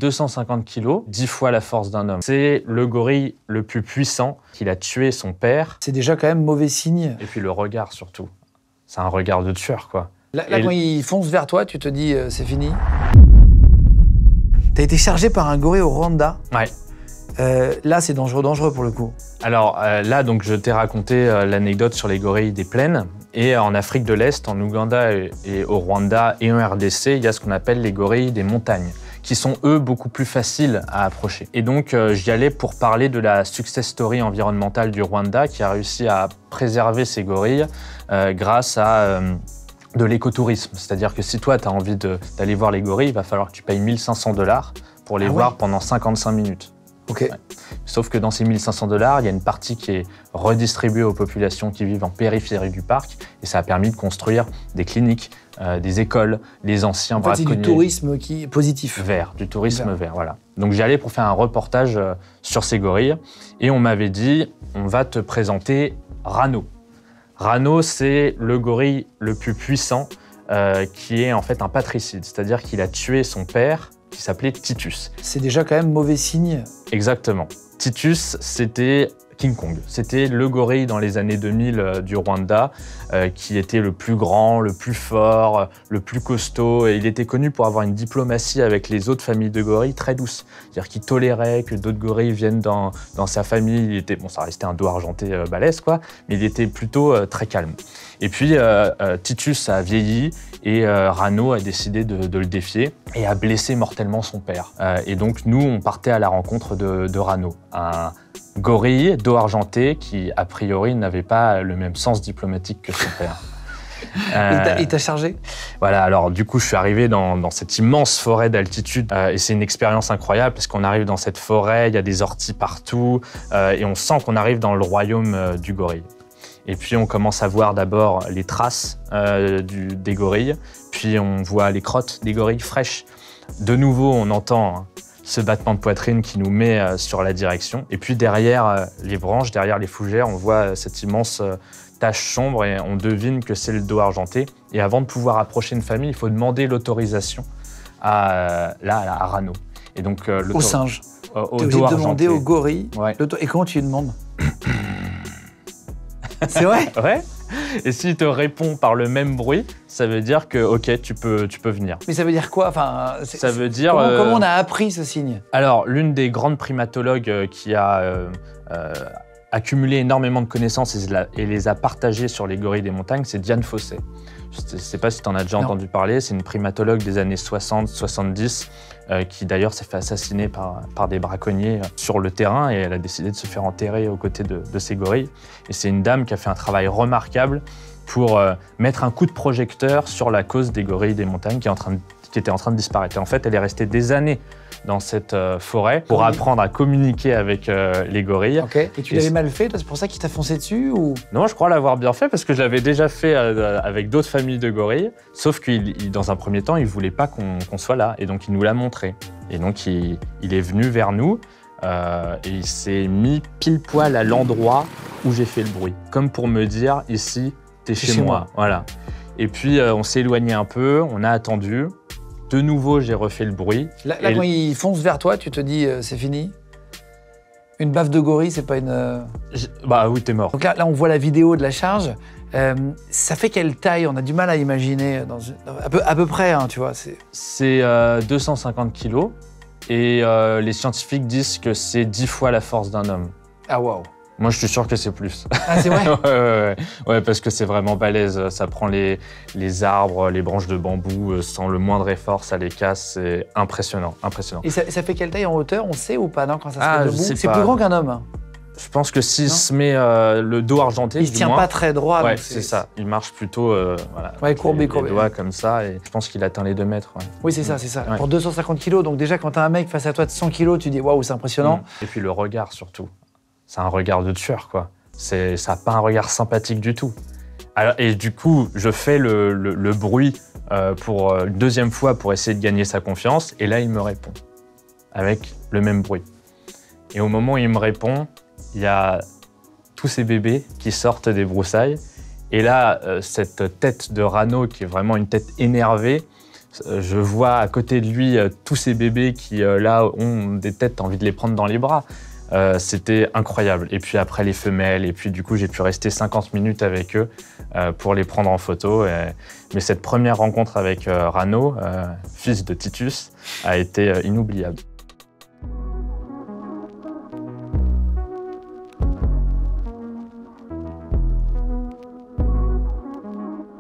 250 kilos, 10 fois la force d'un homme. C'est le gorille le plus puissant, qu'il a tué son père. C'est déjà quand même mauvais signe. Et puis le regard surtout. C'est un regard de tueur, quoi. Là quand il fonce vers toi, tu te dis c'est fini. T'as été chargé par un gorille au Rwanda. Ouais. Là, c'est dangereux pour le coup. Alors là, donc, je t'ai raconté l'anecdote sur les gorilles des plaines. Et en Afrique de l'Est, en Ouganda et au Rwanda et en RDC, il y a ce qu'on appelle les gorilles des montagnes, qui sont, eux, beaucoup plus faciles à approcher. Et donc, j'y allais pour parler de la success story environnementale du Rwanda, qui a réussi à préserver ces gorilles grâce à de l'écotourisme. C'est-à-dire que si toi, tu as envie d'aller voir les gorilles, il va falloir que tu payes 1 500 $ pour les voir pendant 55 minutes. Ok. Ouais. Sauf que dans ces 1 500 $, il y a une partie qui est redistribuée aux populations qui vivent en périphérie du parc, et ça a permis de construire des cliniques, des écoles, les anciens braconniers. C'est du tourisme qui est positif. Vert, du tourisme vert, voilà. Donc j'y allais pour faire un reportage sur ces gorilles, et on m'avait dit, on va te présenter Rano. Rano, c'est le gorille le plus puissant, qui est en fait un patricide, c'est-à-dire qu'il a tué son père, qui s'appelait Titus. C'est déjà quand même mauvais signe. Exactement. Titus, c'était King Kong. C'était le gorille dans les années 2000 du Rwanda qui était le plus grand, le plus fort, le plus costaud. Et il était connu pour avoir une diplomatie avec les autres familles de gorilles très douce. C'est-à-dire qu'il tolérait que d'autres gorilles viennent dans sa famille. Il était, bon, ça restait un dos argenté balèze, quoi, mais il était plutôt très calme. Et puis, Titus a vieilli et Rano a décidé de le défier et a blessé mortellement son père. Et donc, nous, on partait à la rencontre de Rano, un gorille dos argenté qui, a priori, n'avait pas le même sens diplomatique que son père. Il t'a chargé? Voilà, alors du coup, je suis arrivé dans cette immense forêt d'altitude et c'est une expérience incroyable parce qu'on arrive dans cette forêt, il y a des orties partout et on sent qu'on arrive dans le royaume du gorille. Et puis on commence à voir d'abord les traces des gorilles, puis on voit les crottes des gorilles fraîches. De nouveau, on entend ce battement de poitrine qui nous met sur la direction. Et puis derrière les branches, derrière les fougères, on voit cette immense tache sombre et on devine que c'est le dos argenté. Et avant de pouvoir approcher une famille, il faut demander l'autorisation à Rano. Et donc, au singe. Au T'es obligé dos de demander argenté. au gorille. Ouais. Et comment tu lui demandes? C'est vrai? Ouais. Et s'il te répond par le même bruit, ça veut dire que ok, tu peux venir. Mais ça veut dire quoi? Enfin, ça veut dire. Comment on a appris ce signe? Alors, l'une des grandes primatologues qui a accumulé énormément de connaissances et les a partagées sur les gorilles des montagnes, c'est Diane Fossey. Je ne sais pas si tu en as déjà entendu parler. C'est une primatologue des années 60-70 qui d'ailleurs s'est fait assassiner par des braconniers sur le terrain et elle a décidé de se faire enterrer aux côtés de ces gorilles. Et c'est une dame qui a fait un travail remarquable pour mettre un coup de projecteur sur la cause des gorilles des montagnes qui était en train de disparaître. Et en fait, elle est restée des années dans cette forêt pour apprendre à communiquer avec les gorilles. Okay. Et tu l'avais mal fait, c'est pour ça qu'il t'a foncé dessus ou... Non, je crois l'avoir bien fait parce que je l'avais déjà fait avec d'autres familles de gorilles, sauf que dans un premier temps, il ne voulait pas qu'on soit là et donc il nous l'a montré. Et donc il est venu vers nous et il s'est mis pile poil à l'endroit où j'ai fait le bruit, comme pour me dire ici, t'es chez moi. Voilà. Et puis on s'est éloigné un peu, on a attendu. De nouveau, j'ai refait le bruit. Là quand il fonce vers toi, tu te dis c'est fini? Une baffe de gorille, c'est pas une... Bah oui, t'es mort. Donc là, on voit la vidéo de la charge. Ça fait quelle taille? On a du mal à imaginer. À peu près, hein, tu vois. C'est 250 kilos. Et les scientifiques disent que c'est 10 fois la force d'un homme. Ah, waouh. Moi, je suis sûr que c'est plus. Ah, c'est vrai? Ouais, parce que c'est vraiment balèze. Ça prend les arbres, les branches de bambou, sans le moindre effort, ça les casse. C'est impressionnant, impressionnant. Et ça fait quelle taille en hauteur? On sait ou pas, non, quand ça se met debout? C'est pas. Plus grand qu'un homme. Je pense que s'il se met le dos argenté, il ne tient pas très droit. Ouais, c'est ça. Il marche plutôt voilà, ouais, courbé. Les doigts comme ça. Et je pense qu'il atteint les 2 mètres. Ouais. Oui, c'est ça, c'est ça. Ouais. Pour 250 kilos, donc déjà, quand tu as un mec face à toi de 100 kilos, tu dis waouh, c'est impressionnant. Et puis le regard surtout. C'est un regard de tueur, quoi. Ça n'a pas un regard sympathique du tout. Alors, et du coup, je fais le bruit pour une deuxième fois pour essayer de gagner sa confiance. Et là, il me répond avec le même bruit. Et au moment où il me répond, il y a tous ces bébés qui sortent des broussailles. Et là, cette tête de Rano, qui est vraiment une tête énervée, Je vois à côté de lui tous ces bébés qui, là, ont des têtes, t'as envie de les prendre dans les bras. C'était incroyable. Et puis après, les femelles. Et puis, du coup, j'ai pu rester 50 minutes avec eux pour les prendre en photo. Mais cette première rencontre avec Rano, fils de Titus, a été inoubliable.